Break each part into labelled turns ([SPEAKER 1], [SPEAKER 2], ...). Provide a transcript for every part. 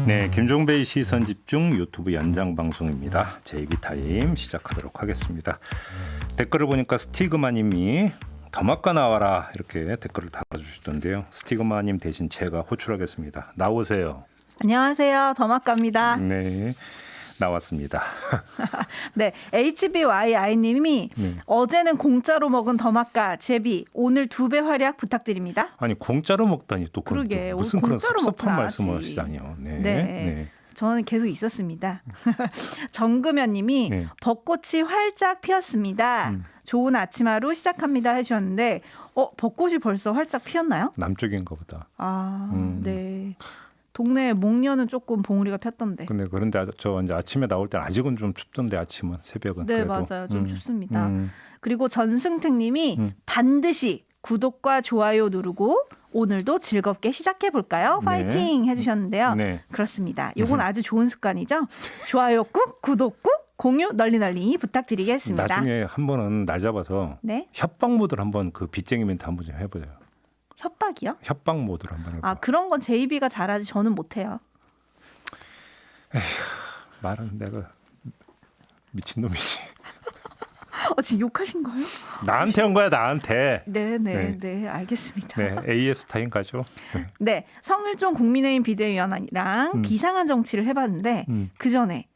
[SPEAKER 1] 네, 김종배의 시선집중 유튜브 연장 방송입니다. JB타임 시작하도록 하겠습니다. 댓글을 보니까 스티그마님이 더마카 나와라 이렇게 댓글을 달아주시던데요. 스티그마님 대신 제가 호출하겠습니다. 나오세요.
[SPEAKER 2] 안녕하세요. 더마카입니다.
[SPEAKER 1] 네, 나왔습니다.
[SPEAKER 2] 네, HBYI님이 어제는 공짜로 먹은 더마카 제비 오늘 2배 활약 부탁드립니다.
[SPEAKER 1] 아니 공짜로 먹다니 또
[SPEAKER 2] 그러게,
[SPEAKER 1] 무슨 그런
[SPEAKER 2] 공짜로
[SPEAKER 1] 섭섭한
[SPEAKER 2] 먹어야지.
[SPEAKER 1] 말씀을 하시다니요. 네.
[SPEAKER 2] 네. 저는 계속 있었습니다. 정금현님이
[SPEAKER 1] 네.
[SPEAKER 2] 벚꽃이 활짝 피었습니다. 좋은 아침 하루 시작합니다 해주셨는데 벚꽃이 벌써 활짝 피었나요?
[SPEAKER 1] 남쪽인가 보다.
[SPEAKER 2] 네. 동네 목련은 조금 봉우리가 폈던데.
[SPEAKER 1] 그런데 저 이제 아침에 나올 때는 아직은 좀 춥던데 아침은 새벽은.
[SPEAKER 2] 네,
[SPEAKER 1] 그래도.
[SPEAKER 2] 맞아요. 좀 춥습니다. 그리고 전승택님이 반드시 구독과 좋아요 누르고 오늘도 즐겁게 시작해 볼까요? 파이팅 해주셨는데요.
[SPEAKER 1] 네.
[SPEAKER 2] 그렇습니다. 이건 아주 좋은 습관이죠. 좋아요 꾹, 구독 꾹, 공유 널리 부탁드리겠습니다.
[SPEAKER 1] 나중에 한 번은 날 잡아서
[SPEAKER 2] 네?
[SPEAKER 1] 협박 모드를 한번 그 빚쟁이 멘트 한번 좀 해보죠.
[SPEAKER 2] 협박이요?
[SPEAKER 1] 협박 모드를 한번 해봐.
[SPEAKER 2] 그런 건 JB가 잘하지 저는 못해요.
[SPEAKER 1] 말은 내가 미친놈이지.
[SPEAKER 2] 지금 욕하신 거예요?
[SPEAKER 1] 나한테 온 거야 나한테.
[SPEAKER 2] 네, 알겠습니다.
[SPEAKER 1] 네, AS 타임 가죠.
[SPEAKER 2] 네, 성일종 국민의힘 비대위원이랑 비상한 정치를 해봤는데 그 전에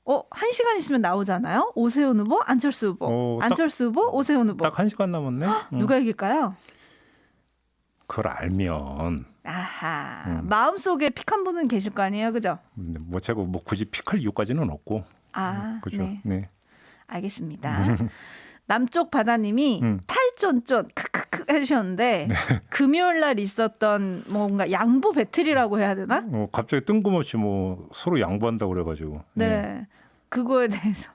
[SPEAKER 2] 1시간 있으면 나오잖아요. 오세훈 후보, 안철수 후보, 안철수 후보, 오세훈 후보.
[SPEAKER 1] 딱 1시간 남았네.
[SPEAKER 2] 누가 이길까요?
[SPEAKER 1] 그걸 알면.
[SPEAKER 2] 아하, 마음속에 픽 한 분은 계실 거 아니에요, 그죠?
[SPEAKER 1] 뭐 제가 뭐 굳이 픽할 이유까지는 없고. 그죠. 네.
[SPEAKER 2] 알겠습니다. 남쪽 바다님이 탈쫀쫀 크크크 해주셨는데 금요일 날 있었던 뭔가 양보 배틀이라고 해야 되나?
[SPEAKER 1] 갑자기 뜬금없이 뭐 서로 양보한다고 그래가지고.
[SPEAKER 2] 네, 그거에 대해서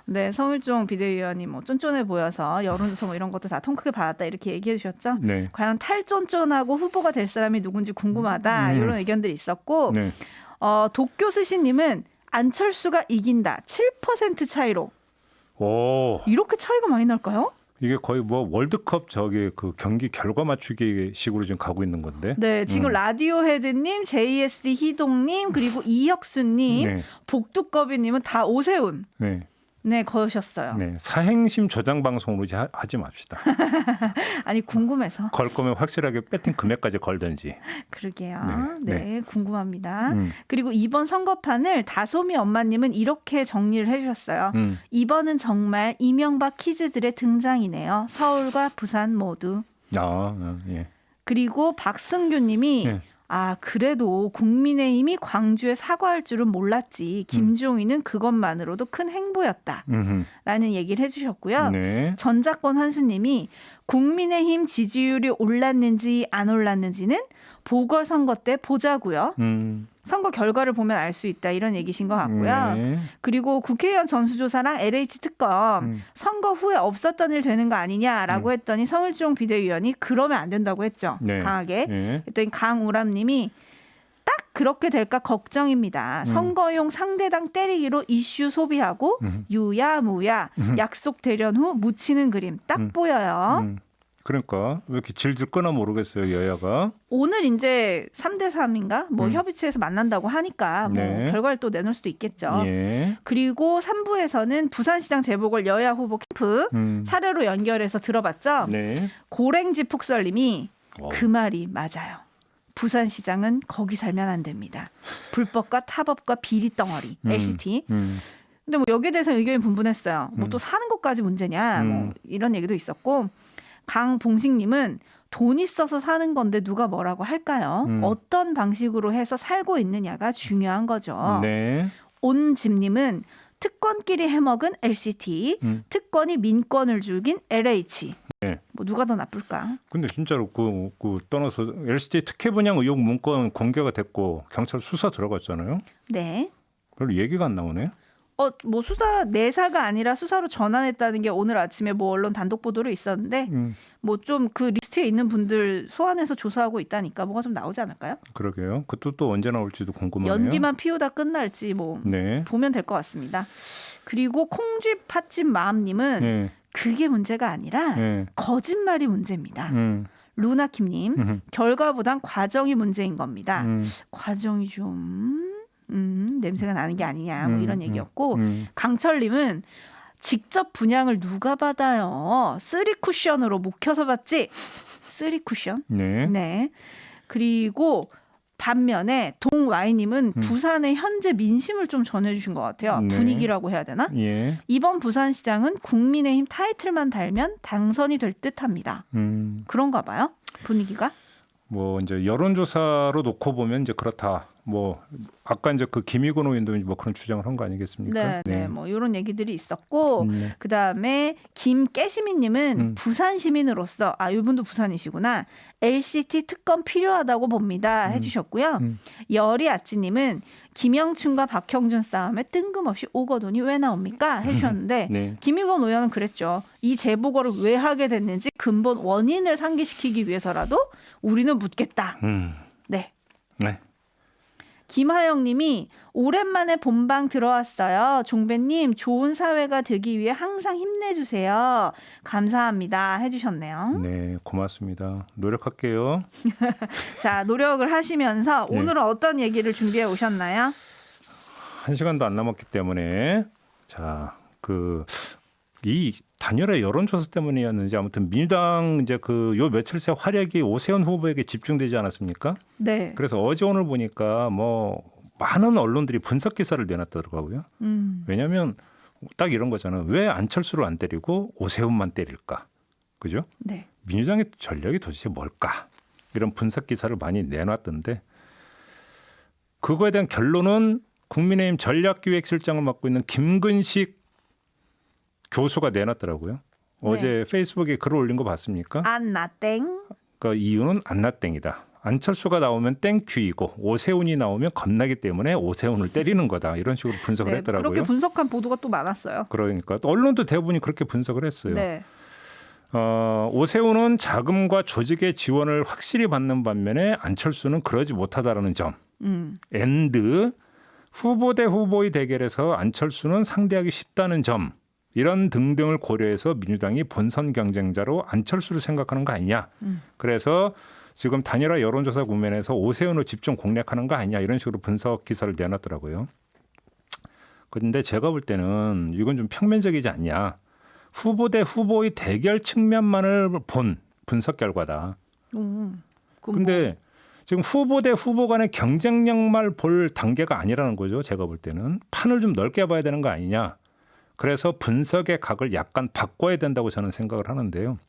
[SPEAKER 2] 네, 성일종 비대위원이 뭐 쫀쫀해 보여서 여론조사 뭐 이런 것도 다 통 크게 받았다 이렇게 얘기해 주셨죠.
[SPEAKER 1] 네.
[SPEAKER 2] 과연 탈쫀쫀하고 후보가 될 사람이 누군지 궁금하다 이런 의견들이 있었고
[SPEAKER 1] 네.
[SPEAKER 2] 도쿄스시님은 안철수가 이긴다 7% 차이로. 이렇게 차이가 많이 날까요?
[SPEAKER 1] 이게 거의 뭐 월드컵 그 경기 결과 맞추기 식으로 지금 가고 있는 건데.
[SPEAKER 2] 네, 지금 라디오 헤드님, JSD 희동님, 그리고 이혁수님, 복두꺼비님은 다 오세훈. 네, 거셨어요.
[SPEAKER 1] 네, 사행심 조장 방송으로 하지 맙시다.
[SPEAKER 2] 아니 궁금해서.
[SPEAKER 1] 걸 거면 확실하게 배팅 금액까지 걸든지.
[SPEAKER 2] 그러게요. 네, 궁금합니다. 그리고 이번 선거판을 다솜이 엄마님은 이렇게 정리를 해주셨어요. 이번은 정말 이명박 키즈들의 등장이네요. 서울과 부산 모두.
[SPEAKER 1] 예.
[SPEAKER 2] 그리고 박승규님이 그래도 국민의힘이 광주에 사과할 줄은 몰랐지. 김종인은 그것만으로도 큰 행보였다. 라는 얘기를 해주셨고요.
[SPEAKER 1] 네.
[SPEAKER 2] 전작권 한수님이 국민의힘 지지율이 올랐는지 안 올랐는지는 보궐선거 때 보자고요. 선거 결과를 보면 알 수 있다 이런 얘기신 것 같고요. 그리고 국회의원 전수조사랑 LH 특검 선거 후에 없었던 일 되는 거 아니냐라고 했더니 성일종 비대위원이 그러면 안 된다고 했죠. 강하게. 했더니 강우람님이 딱 그렇게 될까 걱정입니다. 선거용 상대당 때리기로 이슈 소비하고 유야무야 약속 대련 후 묻히는 그림 딱 보여요.
[SPEAKER 1] 그러니까 왜 이렇게 질질 끄나 모르겠어요, 여야가.
[SPEAKER 2] 오늘 이제 3대3인가 뭐 협의체에서 만난다고 하니까 뭐 결과를 또 내놓을 수도 있겠죠. 그리고 3부에서는 부산시장 재보궐 여야 후보 캠프 차례로 연결해서 들어봤죠. 고랭지 폭설님이 그 말이 맞아요. 부산시장은 거기 살면 안 됩니다. 불법과 타법과 비리 덩어리 LCT. 근데 뭐 여기에 대해서 의견이 분분했어요. 뭐 또 사는 것까지 문제냐 뭐 이런 얘기도 있었고 강봉식님은 돈 있어서 사는 건데 누가 뭐라고 할까요? 어떤 방식으로 해서 살고 있느냐가 중요한 거죠. 온집님은 특권끼리 해먹은 LCT, 특권이 민권을 죽인 LH. 뭐 누가 더 나쁠까?
[SPEAKER 1] 근데 진짜로 그 떠나서 LCT 특혜 분양 의혹 문건 공개가 됐고 경찰 수사 들어갔잖아요.
[SPEAKER 2] 네.
[SPEAKER 1] 별로 얘기가 안 나오네.
[SPEAKER 2] 뭐 수사 내사가 아니라 수사로 전환했다는 게 오늘 아침에 뭐 언론 단독 보도로 있었는데 뭐 좀 그 리스트에 있는 분들 소환해서 조사하고 있다니까 뭐가 좀 나오지 않을까요?
[SPEAKER 1] 그러게요. 그것도 또 언제 나올지도 궁금하네요.
[SPEAKER 2] 연기만 피우다 끝날지 뭐 보면 될 것 같습니다. 그리고 콩쥐 팥집 마음님은 그게 문제가 아니라
[SPEAKER 1] 네.
[SPEAKER 2] 거짓말이 문제입니다. 루나킴님, 결과보단 과정이 문제인 겁니다. 과정이 좀 냄새가 나는 게 아니냐 뭐 이런 얘기였고 강철님은 직접 분양을 누가 받아요? 3쿠션으로 묵혀서 받지? 3쿠션?
[SPEAKER 1] 네.
[SPEAKER 2] 네. 그리고 반면에 동와이님은 부산의 현재 민심을 좀 전해주신 것 같아요.
[SPEAKER 1] 네.
[SPEAKER 2] 분위기라고 해야 되나?
[SPEAKER 1] 예.
[SPEAKER 2] 이번 부산시장은 국민의힘 타이틀만 달면 당선이 될 듯합니다. 그런가 봐요. 분위기가?
[SPEAKER 1] 뭐 이제 여론조사로 놓고 보면 이제 그렇다. 뭐 아까 이제 그 김희곤 의원도 뭐 그런 주장을 한 거 아니겠습니까?
[SPEAKER 2] 네, 뭐 이런 얘기들이 있었고 그 다음에 김깨시미님은 부산 시민으로서 이분도 부산이시구나. LCT 특검 필요하다고 봅니다. 해주셨고요. 열이 아찌님은 김영춘과 박형준 싸움에 뜬금없이 오거돈이 왜 나옵니까? 해주셨는데
[SPEAKER 1] 네.
[SPEAKER 2] 김희곤 의원은 그랬죠. 이 재보궐을 왜 하게 됐는지 근본 원인을 상기시키기 위해서라도 우리는 묻겠다. 네.
[SPEAKER 1] 네.
[SPEAKER 2] 김하영님이 오랜만에 본방 들어왔어요. 종배님 좋은 사회가 되기 위해 항상 힘내주세요. 감사합니다. 해주셨네요.
[SPEAKER 1] 네, 고맙습니다. 노력할게요.
[SPEAKER 2] 자, 노력을 하시면서 오늘은 어떤 얘기를 준비해 오셨나요?
[SPEAKER 1] 1시간도 안 남았기 때문에 자, 이 단열의 여론조사 때문이었는지 아무튼 민주당 이제 요 며칠 새 활약이 오세훈 후보에게 집중되지 않았습니까?
[SPEAKER 2] 네.
[SPEAKER 1] 그래서 어제 오늘 보니까 뭐 많은 언론들이 분석 기사를 내놨더라고요. 왜냐하면 딱 이런 거잖아요. 왜 안철수를 안 때리고 오세훈만 때릴까? 그죠?
[SPEAKER 2] 네.
[SPEAKER 1] 민주당의 전략이 도대체 뭘까? 이런 분석 기사를 많이 내놨던데 그거에 대한 결론은 국민의힘 전략기획실장을 맡고 있는 김근식 교수가 내놨더라고요. 어제 페이스북에 글을 올린 거 봤습니까?
[SPEAKER 2] 안나땡.
[SPEAKER 1] 그 이유는 안나땡이다. 안철수가 나오면 땡큐이고 오세훈이 나오면 겁나기 때문에 오세훈을 때리는 거다. 이런 식으로 분석을 했더라고요.
[SPEAKER 2] 그렇게 분석한 보도가 또 많았어요.
[SPEAKER 1] 그러니까 또 언론도 대부분이 그렇게 분석을 했어요.
[SPEAKER 2] 네.
[SPEAKER 1] 오세훈은 자금과 조직의 지원을 확실히 받는 반면에 안철수는 그러지 못하다라는 점. 앤드 후보 대 후보의 대결에서 안철수는 상대하기 쉽다는 점. 이런 등등을 고려해서 민주당이 본선 경쟁자로 안철수를 생각하는 거 아니냐. 그래서 지금 단일화 여론조사 국면에서 오세훈을 집중 공략하는 거 아니냐. 이런 식으로 분석 기사를 내놨더라고요. 그런데 제가 볼 때는 이건 좀 평면적이지 않냐. 후보 대 후보의 대결 측면만을 본 분석 결과다. 그런데 지금 후보 대 후보 간의 경쟁력만 볼 단계가 아니라는 거죠. 제가 볼 때는. 판을 좀 넓게 봐야 되는 거 아니냐. 그래서 분석의 각을 약간 바꿔야 된다고 저는 생각을 하는데요.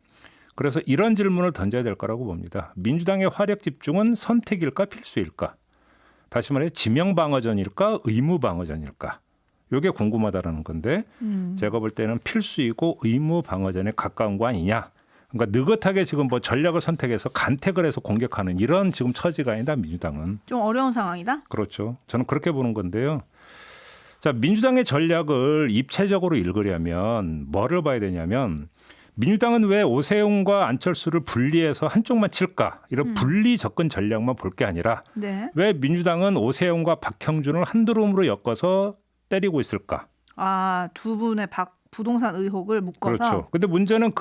[SPEAKER 1] 그래서 이런 질문을 던져야 될 거라고 봅니다. 민주당의 화력 집중은 선택일까 필수일까? 다시 말해 지명방어전일까 의무방어전일까? 이게 궁금하다라는 건데 제가 볼 때는 필수이고 의무방어전에 가까운 거 아니냐. 그러니까 느긋하게 지금 뭐 전략을 선택해서 간택을 해서 공격하는 이런 지금 처지가 아니다. 민주당은.
[SPEAKER 2] 좀 어려운 상황이다?
[SPEAKER 1] 그렇죠. 저는 그렇게 보는 건데요. 자, 민주당의 전략을 입체적으로 읽으려면 뭐를 봐야 되냐면 민주당은 왜 오세훈과 안철수를 분리해서 한쪽만 칠까? 이런 분리 접근 전략만 볼 게 아니라 왜 민주당은 오세훈과 박형준을 한두름으로 엮어서 때리고 있을까?
[SPEAKER 2] 두 분의 부동산 의혹을 묶어서.
[SPEAKER 1] 그렇죠. 근데 문제는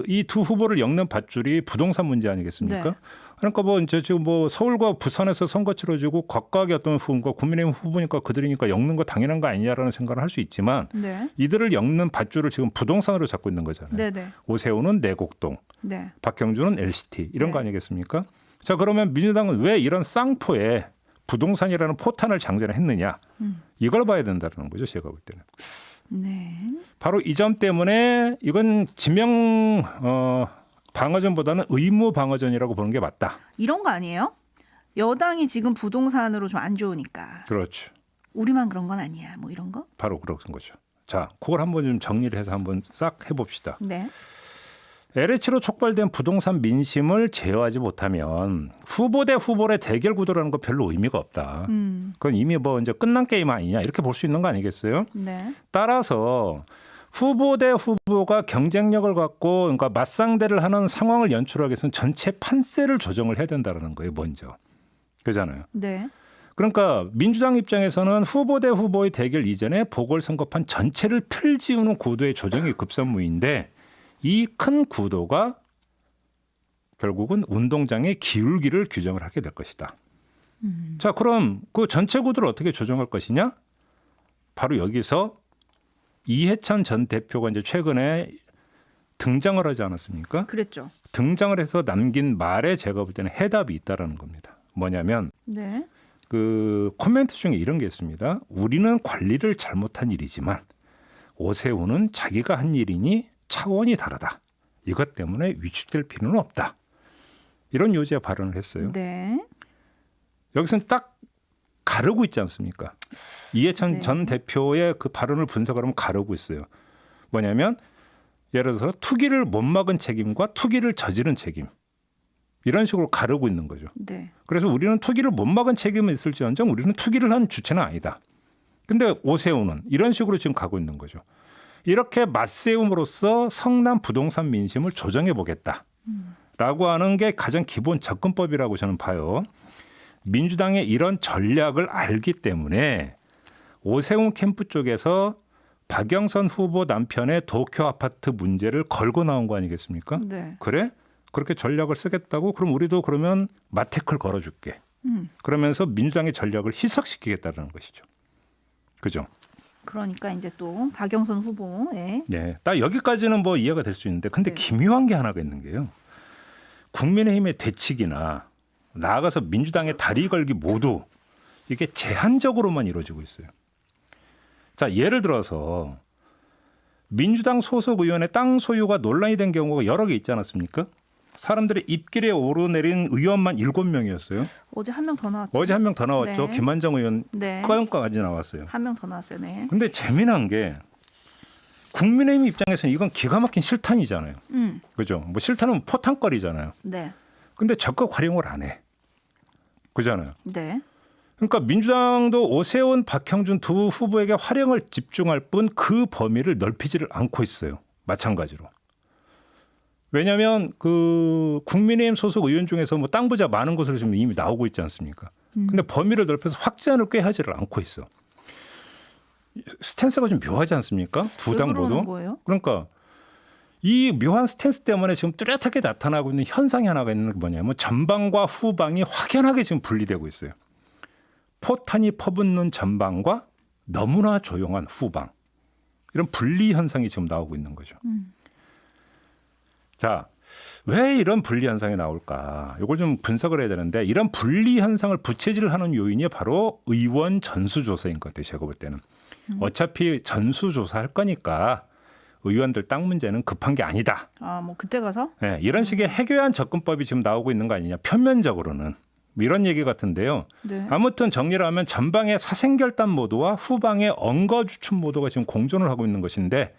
[SPEAKER 1] 이 두 후보를 엮는 밧줄이 부동산 문제 아니겠습니까?
[SPEAKER 2] 네.
[SPEAKER 1] 그러니까 뭐 이제 지금 뭐 서울과 부산에서 선거 치러지고 각각의 어떤 후보가 국민의힘 후보니까 그들이니까 엮는 거 당연한 거 아니냐라는 생각을 할 수 있지만 이들을 엮는 밧줄을 지금 부동산으로 잡고 있는 거잖아요.
[SPEAKER 2] 네네.
[SPEAKER 1] 오세훈은 내곡동, 박형준은 LCT 이런 거 아니겠습니까? 자, 그러면 민주당은 왜 이런 쌍포에 부동산이라는 포탄을 장전했느냐? 이걸 봐야 된다는 거죠. 제가 볼 때는.
[SPEAKER 2] 네.
[SPEAKER 1] 바로 이 점 때문에 이건 지명 방어전보다는 의무 방어전이라고 보는 게 맞다.
[SPEAKER 2] 이런 거 아니에요? 여당이 지금 부동산으로 좀 안 좋으니까.
[SPEAKER 1] 그렇죠.
[SPEAKER 2] 우리만 그런 건 아니야. 뭐 이런 거?
[SPEAKER 1] 바로 그런 거죠. 자, 그걸 한번 좀 정리를 해서 한번 싹 해봅시다.
[SPEAKER 2] 네.
[SPEAKER 1] LH로 촉발된 부동산 민심을 제어하지 못하면 후보 대 후보의 대결 구도라는 거 별로 의미가 없다. 그건 이미 뭐 이제 끝난 게임 아니냐 이렇게 볼 수 있는 거 아니겠어요?
[SPEAKER 2] 네.
[SPEAKER 1] 따라서 후보 대 후보가 경쟁력을 갖고 그러니까 맞상대를 하는 상황을 연출하기 위해서는 전체 판세를 조정을 해야 된다는 거예요. 먼저. 그렇잖아요.
[SPEAKER 2] 네.
[SPEAKER 1] 그러니까 민주당 입장에서는 후보 대 후보의 대결 이전에 보궐선거판 전체를 틀 지우는 고도의 조정이 급선무인데 이 큰 구도가 결국은 운동장의 기울기를 규정을 하게 될 것이다. 자, 그럼 그 전체 구도를 어떻게 조정할 것이냐? 바로 여기서 이해찬 전 대표가 이제 최근에 등장을 하지 않았습니까?
[SPEAKER 2] 그랬죠.
[SPEAKER 1] 등장을 해서 남긴 말에 제가 볼 때는 해답이 있다라는 겁니다. 뭐냐면
[SPEAKER 2] 네.
[SPEAKER 1] 그 코멘트 중에 이런 게 있습니다. 우리는 관리를 잘못한 일이지만 오세훈은 자기가 한 일이니 차원이 다르다. 이것 때문에 위축될 필요는 없다. 이런 요지의 발언을 했어요.
[SPEAKER 2] 네.
[SPEAKER 1] 여기서는 딱 가르고 있지 않습니까? 이해찬
[SPEAKER 2] 네.
[SPEAKER 1] 전 대표의 그 발언을 분석을 하면 가르고 있어요. 뭐냐면 예를 들어서 투기를 못 막은 책임과 투기를 저지른 책임. 이런 식으로 가르고 있는 거죠.
[SPEAKER 2] 네.
[SPEAKER 1] 그래서 우리는 투기를 못 막은 책임은 있을지언정 우리는 투기를 한 주체는 아니다. 근데 오세훈은 이런 식으로 지금 가고 있는 거죠. 이렇게 맞세움으로써 성남 부동산 민심을 조정해 보겠다. 라고 하는 게 가장 기본 접근법이라고 저는 봐요. 민주당의 이런 전략을 알기 때문에 오세훈 캠프 쪽에서 박영선 후보 남편의 도쿄 아파트 문제를 걸고 나온 거 아니겠습니까?
[SPEAKER 2] 네.
[SPEAKER 1] 그래? 그렇게 전략을 쓰겠다고? 그럼 우리도 그러면 마테크를 걸어줄게. 그러면서 민주당의 전략을 희석시키겠다는 것이죠. 그죠?
[SPEAKER 2] 그러니까 이제 또 박영선 후보의
[SPEAKER 1] 네, 딱 여기까지는 뭐 이해가 될 수 있는데, 근데
[SPEAKER 2] 네.
[SPEAKER 1] 기묘한 게 하나가 있는 게요. 국민의힘의 대치기나 나아가서 민주당의 다리 걸기 모두 이게 제한적으로만 이루어지고 있어요. 자, 예를 들어서 민주당 소속 의원의 땅 소유가 논란이 된 경우가 여러 개 있지 않았습니까? 사람들의 입길에 오르내린 의원만 7명이었어요.
[SPEAKER 2] 어제 한 명 더 나왔죠.
[SPEAKER 1] 어제 한 명 더 나왔죠.
[SPEAKER 2] 네.
[SPEAKER 1] 김한정 의원
[SPEAKER 2] 네.
[SPEAKER 1] 건까지 나왔어요.
[SPEAKER 2] 한 명 더 나왔어요. 네.
[SPEAKER 1] 근데 재미난 게 국민의힘 입장에서는 이건 기가 막힌 실탄이잖아요. 그죠? 뭐 실탄은 포탄거리잖아요.
[SPEAKER 2] 네.
[SPEAKER 1] 근데 적극 활용을 안 해. 그잖아요.
[SPEAKER 2] 네.
[SPEAKER 1] 그러니까 민주당도 오세훈, 박형준 두 후보에게 활용을 집중할 뿐 그 범위를 넓히지를 않고 있어요. 마찬가지로. 왜냐하면 그 국민의힘 소속 의원 중에서 뭐 땅 부자 많은 것으로 지금 이미 나오고 있지 않습니까? 근데 범위를 넓혀서 확장을 꽤 하지를 않고 있어. 스탠스가 좀 묘하지 않습니까? 두 당 모두.
[SPEAKER 2] 거예요?
[SPEAKER 1] 그러니까 이 묘한 스탠스 때문에 지금 뚜렷하게 나타나고 있는 현상이 하나가 있는 게 뭐냐면 전방과 후방이 확연하게 지금 분리되고 있어요. 포탄이 퍼붓는 전방과 너무나 조용한 후방. 이런 분리 현상이 지금 나오고 있는 거죠. 자, 왜 이런 분리 현상이 나올까? 이걸 좀 분석을 해야 되는데, 이런 분리 현상을 부채질하는 요인이 바로 의원 전수조사인 것 같아요. 제가 볼 때는. 어차피 전수조사할 거니까 의원들 땅 문제는 급한 게 아니다.
[SPEAKER 2] 아, 뭐 그때 가서?
[SPEAKER 1] 네, 이런 식의 해괴한 접근법이 지금 나오고 있는 거 아니냐. 표면적으로는. 이런 얘기 같은데요.
[SPEAKER 2] 네.
[SPEAKER 1] 아무튼 정리를 하면 전방의 사생결단 모드와 후방의 언거주춤 모드가 지금 공존을 하고 있는 것인데,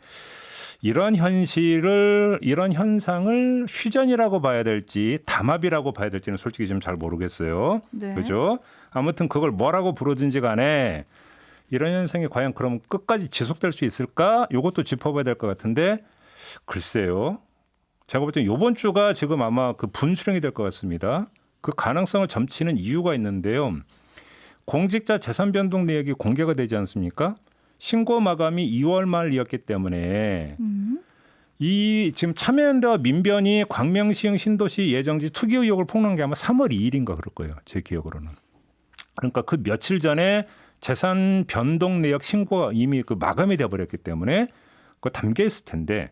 [SPEAKER 1] 이런 현실을, 이런 현상을 휴전이라고 봐야 될지 담합이라고 봐야 될지는 솔직히 지금 잘 모르겠어요.
[SPEAKER 2] 네.
[SPEAKER 1] 그죠? 아무튼 그걸 뭐라고 부르든지 간에 이런 현상이 과연 그럼 끝까지 지속될 수 있을까? 이것도 짚어봐야 될 것 같은데, 글쎄요. 제가 볼 때 이번 주가 지금 아마 그 분수령이 될 것 같습니다. 그 가능성을 점치는 이유가 있는데요. 공직자 재산 변동 내역이 공개가 되지 않습니까? 신고 마감이 2월 말이었기 때문에 이 지금 참여연대와 민변이 광명시흥 신도시 예정지 투기 의혹을 폭로한 게 아마 3월 2일인가 그럴 거예요. 제 기억으로는. 그러니까 그 며칠 전에 재산 변동 내역 신고가 이미 그 마감이 돼버렸기 때문에 그거 담겨 있을 텐데,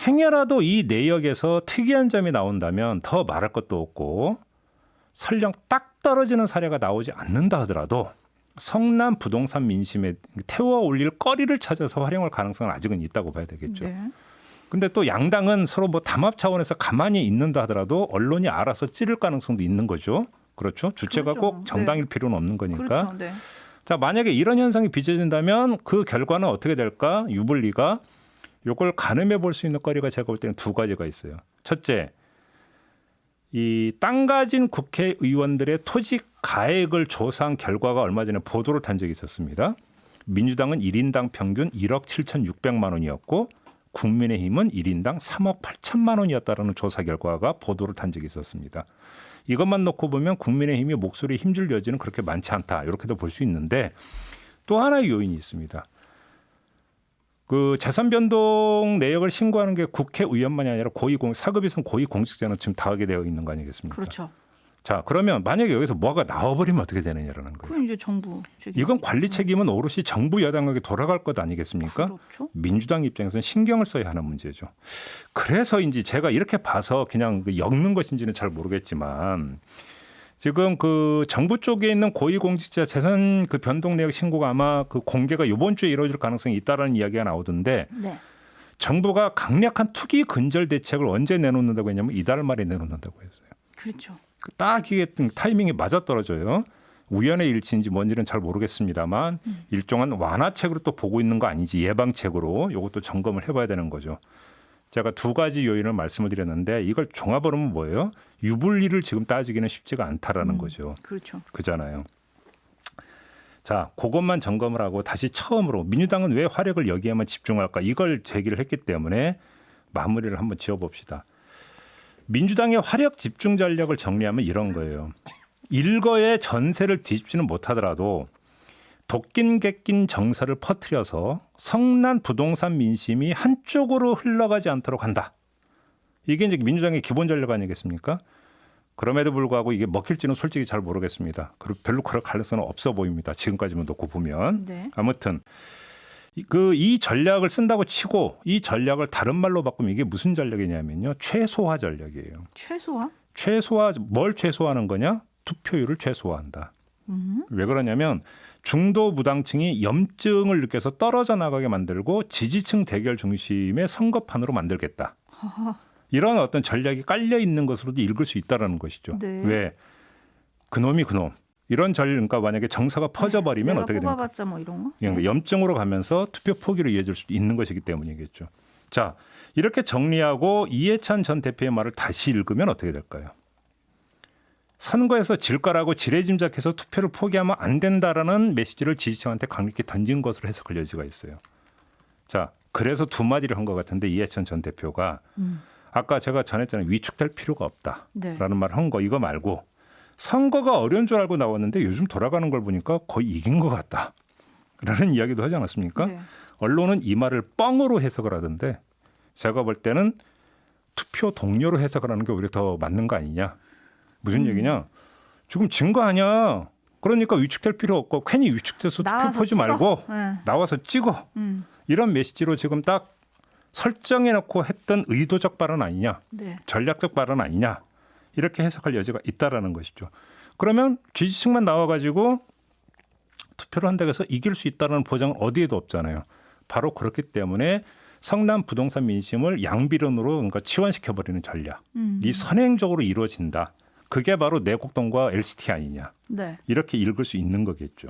[SPEAKER 1] 행여라도 이 내역에서 특이한 점이 나온다면 더 말할 것도 없고 설령 딱 떨어지는 사례가 나오지 않는다 하더라도 성남 부동산 민심에 태워 올릴 거리를 찾아서 활용할 가능성은 아직은 있다고 봐야 되겠죠.
[SPEAKER 2] 네.
[SPEAKER 1] 근데 또 양당은 서로 뭐 담합 차원에서 가만히 있는다 하더라도 언론이 알아서 찌를 가능성도 있는 거죠. 그렇죠. 주체가
[SPEAKER 2] 그렇죠.
[SPEAKER 1] 꼭 정당일 필요는 없는 거니까.
[SPEAKER 2] 그렇죠. 네.
[SPEAKER 1] 자, 만약에 이런 현상이 빚어진다면 그 결과는 어떻게 될까? 유불리가 이걸 가늠해 볼 수 있는 거리가 제가 볼 때는 두 가지가 있어요. 첫째, 이 땅 가진 국회의원들의 토지 가액을 조사한 결과가 얼마 전에 보도를 탄 적이 있었습니다. 민주당은 1인당 평균 1억 7,600만 원이었고 국민의힘은 1인당 3억 8천만 원이었다라는 조사 결과가 보도를 탄 적이 있었습니다. 이것만 놓고 보면 국민의힘이 목소리에 힘줄 여지는 그렇게 많지 않다. 이렇게도 볼 수 있는데, 또 하나의 요인이 있습니다. 그 재산 변동 내역을 신고하는 게 국회의원만이 아니라 사급위성 고위공직자는 지금 다 하게 되어 있는 거 아니겠습니까?
[SPEAKER 2] 그렇죠.
[SPEAKER 1] 자, 그러면 만약에 여기서 뭐가 나와버리면 어떻게 되느냐라는 거예요.
[SPEAKER 2] 그건 이제 정부 책임.
[SPEAKER 1] 이건 관리 책임은 오롯이 정부 여당에게 돌아갈 것 아니겠습니까?
[SPEAKER 2] 그렇죠.
[SPEAKER 1] 민주당 입장에서는 신경을 써야 하는 문제죠. 그래서인지 제가 이렇게 봐서 그냥 엮는 것인지는 잘 모르겠지만 지금 그 정부 쪽에 있는 고위공직자 재산 그 변동 내역 신고가 아마 그 공개가 이번 주에 이루어질 가능성이 있다라는 이야기가 나오던데
[SPEAKER 2] 네.
[SPEAKER 1] 정부가 강력한 투기 근절 대책을 언제 내놓는다고 했냐면 이달 말에 내놓는다고 했어요.
[SPEAKER 2] 그렇죠.
[SPEAKER 1] 딱 이게 타이밍이 맞아떨어져요. 우연의 일치인지 뭔지는 잘 모르겠습니다만 일종의 완화책으로 또 보고 있는 거 아닌지 예방책으로 이것도 점검을 해봐야 되는 거죠. 제가 두 가지 요인을 말씀을 드렸는데 이걸 종합으로 하면 뭐예요? 유불리를 지금 따지기는 쉽지가 않다라는 거죠.
[SPEAKER 2] 그렇죠.
[SPEAKER 1] 그잖아요. 자, 그것만 점검을 하고 다시 처음으로 민주당은 왜 화력을 여기에만 집중할까? 이걸 제기를 했기 때문에 마무리를 한번 지어봅시다. 민주당의 화력 집중 전략을 정리하면 이런 거예요. 일거에 전세를 뒤집지는 못하더라도 독긴 객긴 정서를 퍼뜨려서 성난 부동산 민심이 한쪽으로 흘러가지 않도록 한다. 이게 이제 민주당의 기본 전략 아니겠습니까? 그럼에도 불구하고 이게 먹힐지는 솔직히 잘 모르겠습니다. 그리고 별로 그럴 가능성은 없어 보입니다. 지금까지만 놓고 보면.
[SPEAKER 2] 네.
[SPEAKER 1] 아무튼 이 전략을 쓴다고 치고 이 전략을 다른 말로 바꾸면 이게 무슨 전략이냐면요. 최소화 전략이에요.
[SPEAKER 2] 최소화?
[SPEAKER 1] 뭘 최소화하는 거냐? 투표율을 최소화한다. 왜 그러냐면 중도 무당층이 염증을 느껴서 떨어져 나가게 만들고 지지층 대결 중심의 선거판으로 만들겠다. 이런 어떤 전략이 깔려 있는 것으로도 읽을 수 있다라는 것이죠.
[SPEAKER 2] 네.
[SPEAKER 1] 왜? 그놈이 그놈. 이런 그러니까 만약에 정서가 퍼져버리면 어떻게 됩니까?
[SPEAKER 2] 뽑아봤자 뭐 이런 거?
[SPEAKER 1] 그러니까 염증으로 가면서 투표 포기로 이어질 수도 있는 것이기 때문이겠죠. 자, 이렇게 정리하고 이해찬 전 대표의 말을 다시 읽으면 어떻게 될까요? 선거에서 질 거라고 지레짐작해서 투표를 포기하면 안 된다라는 메시지를 지지층한테 강력히 던진 것으로 해석할 여지가 있어요. 자, 그래서 두 마디를 한 것 같은데 이해찬 전 대표가 아까 제가 전했잖아요. 위축될 필요가 없다라는
[SPEAKER 2] 네.
[SPEAKER 1] 말을 한 거 이거 말고 선거가 어려운 줄 알고 나왔는데 요즘 돌아가는 걸 보니까 거의 이긴 것 같다라는 이야기도 하지 않았습니까?
[SPEAKER 2] 네.
[SPEAKER 1] 언론은 이 말을 뻥으로 해석을 하던데 제가 볼 때는 투표 동료로 해석을 하는 게 오히려 더 맞는 거 아니냐. 무슨 얘기냐. 지금 진 거 아니야. 그러니까 위축될 필요 없고 괜히 위축돼서 투표 포지 말고 나와서 찍어. 이런 메시지로 지금 딱 설정해놓고 했던 의도적 발언 아니냐.
[SPEAKER 2] 네.
[SPEAKER 1] 전략적 발언 아니냐. 이렇게 해석할 여지가 있다라는 것이죠. 그러면 지지층만 나와가지고 투표를 한다고 해서 이길 수 있다는 보장은 어디에도 없잖아요. 바로 그렇기 때문에 성남 부동산 민심을 양비론으로 그러니까 치환시켜버리는 전략. 이 선행적으로 이루어진다. 그게 바로 내곡동과 LCT 아니냐.
[SPEAKER 2] 네.
[SPEAKER 1] 이렇게 읽을 수 있는 거겠죠.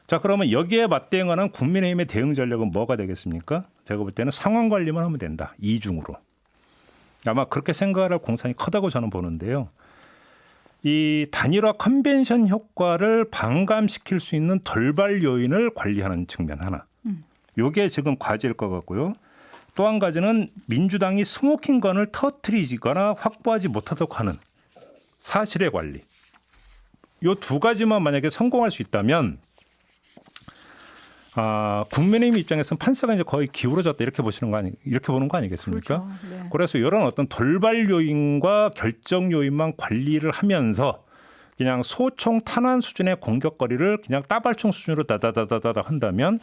[SPEAKER 1] 자, 그러면 여기에 맞대응하는 국민의힘의 대응 전략은 뭐가 되겠습니까? 제가 볼 때는 상황 관리만 하면 된다. 이중으로. 아마 그렇게 생각할 공산이 크다고 저는 보는데요. 이 단일화 컨벤션 효과를 반감시킬 수 있는 돌발 요인을 관리하는 측면 하나. 이게 지금 과제일 것 같고요. 또 한 가지는 민주당이 스모킹건을 터뜨리거나 확보하지 못하도록 하는 사실의 관리. 이 두 가지만 만약에 성공할 수 있다면 국민의힘 입장에서는 판세가 이제 거의 기울어졌다 이렇게 보는 거 아니겠습니까?
[SPEAKER 2] 그렇죠. 네.
[SPEAKER 1] 그래서 이런 어떤 돌발 요인과 결정 요인만 관리를 하면서 그냥 소총 탄환 수준의 공격거리를 그냥 따발총 수준으로 다다다다다 한다면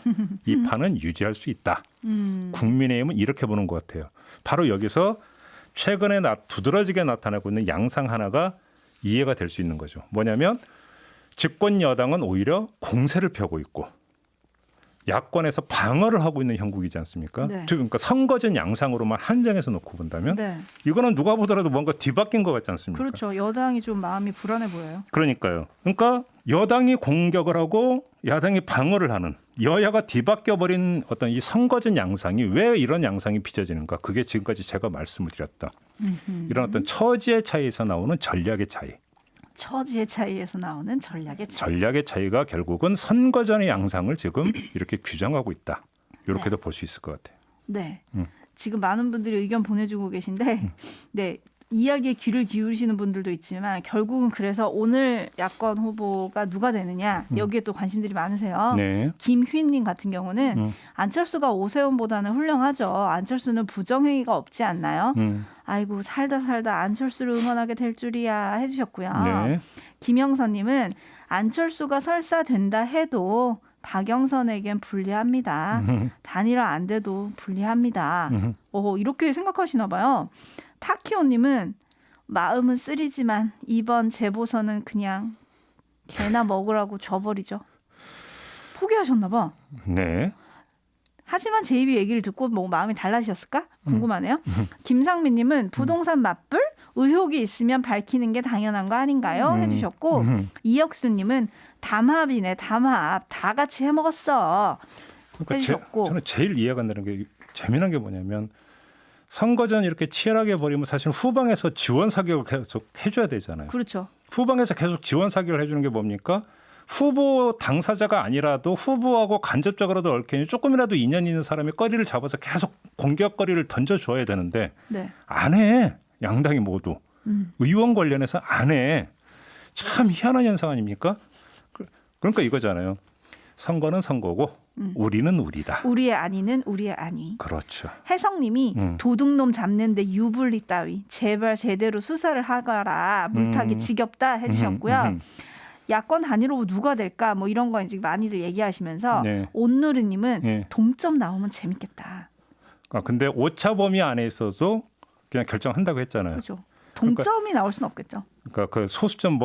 [SPEAKER 1] 이 판은 유지할 수 있다. 국민의힘은 이렇게 보는 것 같아요. 바로 여기서 최근에 두드러지게 나타나고 있는 양상 하나가 이해가 될 수 있는 거죠. 뭐냐면 집권 여당은 오히려 공세를 펴고 있고 야권에서 방어를 하고 있는 형국이지 않습니까?
[SPEAKER 2] 네.
[SPEAKER 1] 그러니까 선거전 양상으로만 한정해서 놓고 본다면
[SPEAKER 2] 네.
[SPEAKER 1] 이거는 누가 보더라도 뭔가 뒤바뀐 것 같지 않습니까?
[SPEAKER 2] 그렇죠. 여당이 좀 마음이 불안해 보여요.
[SPEAKER 1] 그러니까요. 그러니까 여당이 공격을 하고 야당이 방어를 하는 여야가 뒤바뀌어버린 어떤 이 선거전 양상이 왜 이런 양상이 빚어지는가? 그게 지금까지 제가 말씀을 드렸다. 이런 어떤 처지의 차이에서 나오는 전략의 차이.
[SPEAKER 2] 처지의 차이에서 나오는 전략의 차이.
[SPEAKER 1] 전략의 차이가 결국은 선거전의 양상을 지금 이렇게 규정하고 있다. 이렇게도 볼 수 있을 것 같아요.
[SPEAKER 2] 네. 지금 많은 분들이 의견 보내주고 계신데, 네 이야기에 귀를 기울이시는 분들도 있지만 결국은 그래서 오늘 야권 후보가 누가 되느냐 여기에 또 관심들이 많으세요.
[SPEAKER 1] 네.
[SPEAKER 2] 김휘님 같은 경우는 안철수가 오세훈보다는 훌륭하죠. 안철수는 부정행위가 없지 않나요? 아이고 살다 안철수를 응원하게 될 줄이야 해주셨고요.
[SPEAKER 1] 네.
[SPEAKER 2] 김영선님은 안철수가 설사 된다 해도 박영선에겐 불리합니다. 단일화 안 돼도 불리합니다. 이렇게 생각하시나 봐요. 타키오님은 마음은 쓰리지만 이번 재보선은 그냥 개나 먹으라고 줘버리죠. 포기하셨나 봐.
[SPEAKER 1] 네.
[SPEAKER 2] 하지만 제이비 얘기를 듣고 뭐 마음이 달라지셨을까? 궁금하네요. 김상민님은 부동산 맞불? 의혹이 있으면 밝히는 게 당연한 거 아닌가요? 해주셨고 이혁수님은 담합이네 담합 다 같이 해먹었어.
[SPEAKER 1] 그러니까
[SPEAKER 2] 해주셨고
[SPEAKER 1] 저는 제일 이해가 안 되는 게 재미난 게 뭐냐면 선거전 이렇게 치열하게 벌이면 사실 후방에서 지원 사격을 계속 해줘야 되잖아요.
[SPEAKER 2] 그렇죠.
[SPEAKER 1] 후방에서 계속 지원 사격을 해주는 게 뭡니까? 후보 당사자가 아니라도 후보하고 간접적으로도 얽혀있는 조금이라도 인연 있는 사람이 거리를 잡아서 계속 공격거리를 던져줘야 되는데
[SPEAKER 2] 네.
[SPEAKER 1] 안 해. 양당이 모두. 의원 관련해서 안 해. 참 희한한 현상 아닙니까? 그러니까 이거잖아요. 선거는 선거고 우리는 우리다.
[SPEAKER 2] 우리의 아니는 우리의 아니.
[SPEAKER 1] 그렇죠.
[SPEAKER 2] 혜성님이 도둑놈 잡는데 유불리 따위 제발 제대로 수사를 하거라. 물타기 지겹다 해주셨고요. 야권 단일 후보 누가 될까 뭐 이런 거 이제 많이들 얘기하시면서
[SPEAKER 1] 네.
[SPEAKER 2] 온누르님은
[SPEAKER 1] 네.
[SPEAKER 2] 동점 나오면 재밌겠다.
[SPEAKER 1] 근데 오차 범위 안에 있어서 그냥 결정한다고 했잖아요.
[SPEAKER 2] 그렇죠. 동점이 나올 수는 없겠죠.
[SPEAKER 1] 그러니까 그 소수점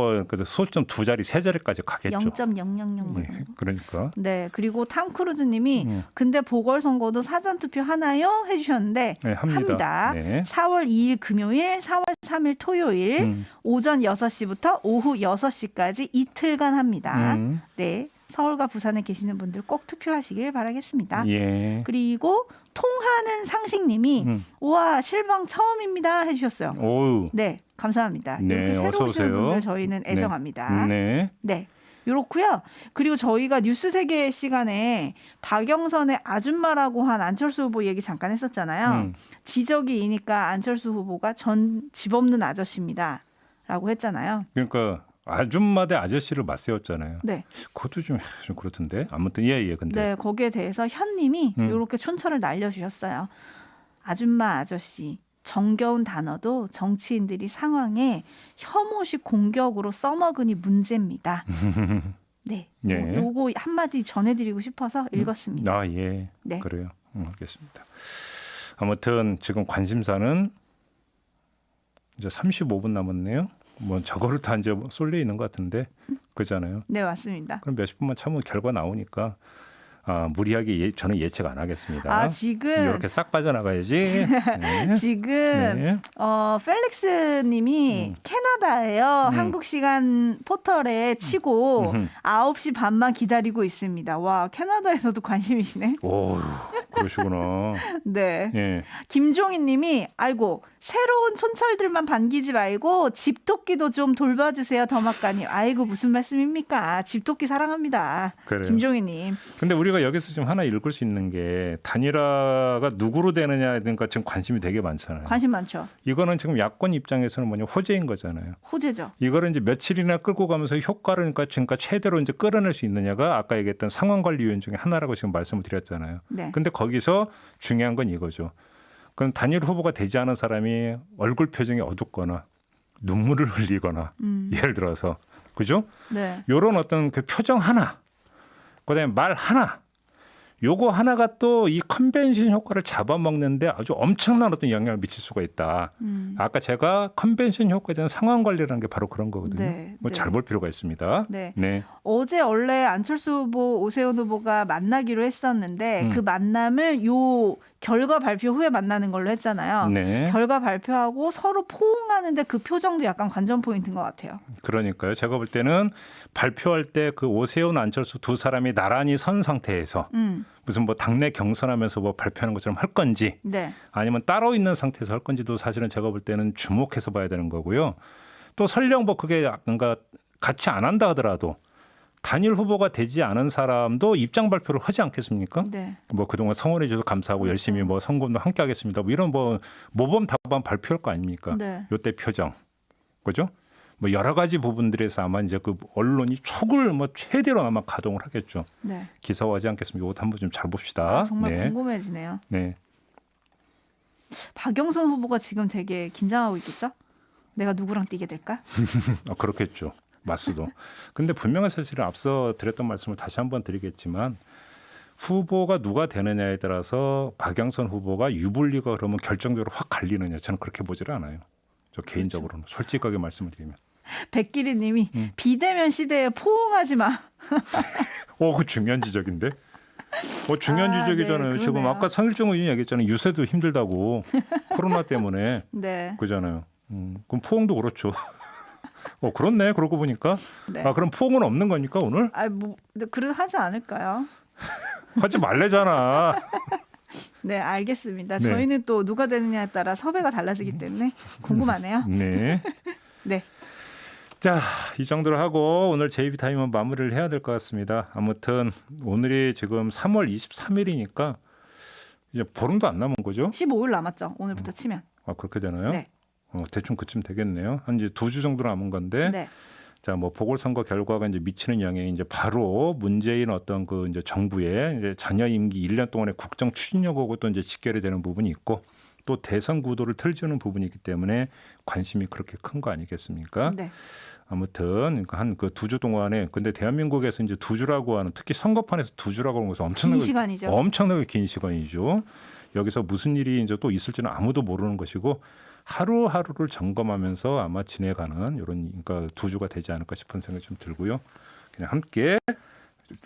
[SPEAKER 1] 소수점 두 자리 세 자리까지 가겠죠.
[SPEAKER 2] 0.000.
[SPEAKER 1] 네, 그러니까.
[SPEAKER 2] 네. 그리고 탐 크루즈님이 근데 보궐선거도 사전 투표 하나요? 해주셨는데
[SPEAKER 1] 네, 합니다. 네.
[SPEAKER 2] 4월 2일 금요일, 4월 3일 토요일 오전 6시부터 오후 6시까지 이틀간 합니다. 네. 서울과 부산에 계시는 분들 꼭 투표하시길 바라겠습니다.
[SPEAKER 1] 예.
[SPEAKER 2] 그리고 통하는 상식님이 우와 실방 처음입니다 해주셨어요.
[SPEAKER 1] 오우.
[SPEAKER 2] 네, 감사합니다.
[SPEAKER 1] 네,
[SPEAKER 2] 이렇게 새로
[SPEAKER 1] 어서
[SPEAKER 2] 오시는
[SPEAKER 1] 오세요.
[SPEAKER 2] 분들 저희는 애정합니다.
[SPEAKER 1] 네.
[SPEAKER 2] 네. 요렇고요. 그리고 저희가 뉴스 세계 시간에 박영선의 아줌마라고 한 안철수 후보 얘기 잠깐 했었잖아요. 지적이 이니까 안철수 후보가 전 집 없는 아저씨입니다. 라고 했잖아요.
[SPEAKER 1] 그러니까 아줌마 대 아저씨를 맞세웠잖아요.
[SPEAKER 2] 네.
[SPEAKER 1] 그것도 좀 그렇던데. 아무튼 예. 근데.
[SPEAKER 2] 네, 거기에 대해서 현님이 이렇게 촌철을 날려주셨어요. 아줌마 아저씨. 정겨운 단어도 정치인들이 상황에 혐오식 공격으로 써먹으니 문제입니다. 네,
[SPEAKER 1] 네.
[SPEAKER 2] 요거 한마디 전해드리고 싶어서 읽었습니다.
[SPEAKER 1] 아 예,
[SPEAKER 2] 네.
[SPEAKER 1] 그래요. 알겠습니다. 아무튼 지금 관심사는 이제 35분 남았네요. 뭐 저거를 다 이제 쏠려 있는 것 같은데 그잖아요.
[SPEAKER 2] 네, 맞습니다.
[SPEAKER 1] 그럼 몇십 분만 참으면 결과 나오니까. 무리하게 저는 예측 안 하겠습니다.
[SPEAKER 2] 지금
[SPEAKER 1] 이렇게 싹 빠져나가야지. 네.
[SPEAKER 2] 지금
[SPEAKER 1] 네.
[SPEAKER 2] 펠릭스님이 캐나다예요. 한국 시간 포털에 치고 9시 반만 기다리고 있습니다. 와, 캐나다에서도 관심이시네.
[SPEAKER 1] 오, 그러시구나.
[SPEAKER 2] 네.
[SPEAKER 1] 예.
[SPEAKER 2] 김종희님이 아이고 새로운 촌철들만 반기지 말고 집토끼도 좀 돌봐주세요, 더마까님. 아이고 무슨 말씀입니까? 집토끼 사랑합니다.
[SPEAKER 1] 그래요.
[SPEAKER 2] 김종희님.
[SPEAKER 1] 근데 우리가 여기서 지금 하나 읽을 수 있는 게 단일화가 누구로 되느냐에 대한 지금 관심이 되게 많잖아요.
[SPEAKER 2] 관심 많죠.
[SPEAKER 1] 이거는 지금 야권 입장에서는 뭐냐 호재인 거잖아요.
[SPEAKER 2] 호재죠.
[SPEAKER 1] 이거를 이제 며칠이나 끌고 가면서 효과를 그러니까 최대로 이제 끌어낼 수 있느냐가 아까 얘기했던 상황관리 요인 중에 하나라고 지금 말씀을 드렸잖아요.
[SPEAKER 2] 네.
[SPEAKER 1] 근데 거기서 중요한 건 이거죠. 그럼 단일 후보가 되지 않은 사람이 얼굴 표정이 어둡거나 눈물을 흘리거나 예를 들어서 그죠?
[SPEAKER 2] 네.
[SPEAKER 1] 이런 어떤 그 표정 하나, 그다음에 말 하나, 요거 하나가 또 이 컨벤션 효과를 잡아먹는데 아주 엄청난 어떤 영향을 미칠 수가 있다. 아까 제가 컨벤션 효과에 대한 상황 관리라는 게 바로 그런 거거든요.
[SPEAKER 2] 네,
[SPEAKER 1] 뭐
[SPEAKER 2] 네.
[SPEAKER 1] 잘 볼 필요가 있습니다.
[SPEAKER 2] 네.
[SPEAKER 1] 네.
[SPEAKER 2] 어제 원래 안철수 후보, 오세훈 후보가 만나기로 했었는데 그 만남을 요 결과 발표 후에 만나는 걸로 했잖아요.
[SPEAKER 1] 네.
[SPEAKER 2] 결과 발표하고 서로 포옹하는데 그 표정도 약간 관전 포인트인 것 같아요.
[SPEAKER 1] 그러니까요. 제가 볼 때는 발표할 때 그 오세훈, 안철수 두 사람이 나란히 선 상태에서 무슨 뭐 당내 경선하면서 뭐 발표하는 것처럼 할 건지
[SPEAKER 2] 네.
[SPEAKER 1] 아니면 따로 있는 상태에서 할 건지도 사실은 제가 볼 때는 주목해서 봐야 되는 거고요. 또 설령 뭐 그게 뭔가 같이 안 한다 하더라도 단일 후보가 되지 않은 사람도 입장 발표를 하지 않겠습니까?
[SPEAKER 2] 네.
[SPEAKER 1] 뭐 그동안 성원해 주셔서 감사하고 열심히 뭐 선거도 함께 하겠습니다. 뭐 이런 뭐 모범 답안 발표할 거 아닙니까?
[SPEAKER 2] 네.
[SPEAKER 1] 요때 표정. 그죠? 뭐 여러 가지 부분들에서 아마 이제 그 언론이 촉을 뭐 최대로 아마 가동을 하겠죠.
[SPEAKER 2] 네.
[SPEAKER 1] 기사화하지 않겠습니까? 이것도 한번 좀 잘 봅시다.
[SPEAKER 2] 정말
[SPEAKER 1] 네.
[SPEAKER 2] 궁금해지네요.
[SPEAKER 1] 네.
[SPEAKER 2] 박영선 후보가 지금 되게 긴장하고 있겠죠? 내가 누구랑 뛰게 될까?
[SPEAKER 1] 그렇겠죠. 맞수도. 근데 분명한 사실은 앞서 드렸던 말씀을 다시 한번 드리겠지만 후보가 누가 되느냐에 따라서 박영선 후보가 유불리가 그러면 결정적으로 확 갈리느냐 저는 그렇게 보지를 않아요. 저 개인적으로는 솔직하게 말씀을 드리면.
[SPEAKER 2] 백기리 님이 비대면 시대에 포옹하지 마.
[SPEAKER 1] 그 중요한 지적인데. 중요한 지적이잖아요.
[SPEAKER 2] 네,
[SPEAKER 1] 지금 아까 성일정 의원이 얘기했잖아요. 유세도 힘들다고 코로나 때문에.
[SPEAKER 2] 네.
[SPEAKER 1] 그잖아요. 그럼 포옹도 그렇죠. 그렇네. 그러고 보니까.
[SPEAKER 2] 네.
[SPEAKER 1] 그럼 포옹은 없는 거니까 오늘?
[SPEAKER 2] 뭐 그래도 하지 않을까요?
[SPEAKER 1] 하지 말래잖아.
[SPEAKER 2] 네, 알겠습니다.
[SPEAKER 1] 네.
[SPEAKER 2] 저희는 또 누가 되느냐에 따라 섭외가 달라지기 때문에 궁금하네요.
[SPEAKER 1] 네.
[SPEAKER 2] 네.
[SPEAKER 1] 자, 이 정도로 하고 오늘 JB타임은 마무리를 해야 될 것 같습니다. 아무튼 오늘이 지금 3월 23일이니까 이제 보름도 안 남은 거죠?
[SPEAKER 2] 15일 남았죠. 오늘부터 치면.
[SPEAKER 1] 그렇게 되나요?
[SPEAKER 2] 네.
[SPEAKER 1] 대충 그쯤 되겠네요. 한 이제 2주 정도 남은 건데.
[SPEAKER 2] 네.
[SPEAKER 1] 자, 뭐 보궐선거 결과가 이제 미치는 영향이 이제 바로 문재인 어떤 그 이제 정부의 이제 잔여 임기 1년 동안의 국정 추진력하고 또 이제 직결이 되는 부분이 있고 또 대선 구도를 틀지는 부분이 있기 때문에 관심이 그렇게 큰 거 아니겠습니까?
[SPEAKER 2] 네.
[SPEAKER 1] 아무튼 한 그 2주 동안에 근데 대한민국에서 이제 2주라고 하는 특히 선거판에서 2주라고 하는 것은
[SPEAKER 2] 긴 시간이죠.
[SPEAKER 1] 엄청나게 긴 시간이죠. 여기서 무슨 일이 이제 또 있을지는 아무도 모르는 것이고 하루하루를 점검하면서 아마 지내가는 이런 그러니까 2주가 되지 않을까 싶은 생각이 좀 들고요. 그냥 함께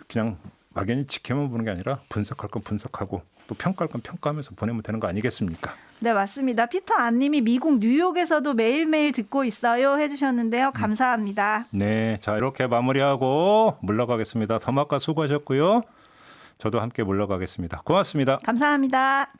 [SPEAKER 1] 그냥 막연히 지켜만 보는 게 아니라 분석할 건 분석하고 또 평가할 건 평가하면서 보내면 되는 거 아니겠습니까?
[SPEAKER 2] 네, 맞습니다. 피터 안님이 미국 뉴욕에서도 매일매일 듣고 있어요 해주셨는데요. 감사합니다.
[SPEAKER 1] 네, 자 이렇게 마무리하고 물러가겠습니다. 더마카 수고하셨고요. 저도 함께 물러가겠습니다. 고맙습니다.
[SPEAKER 2] 감사합니다.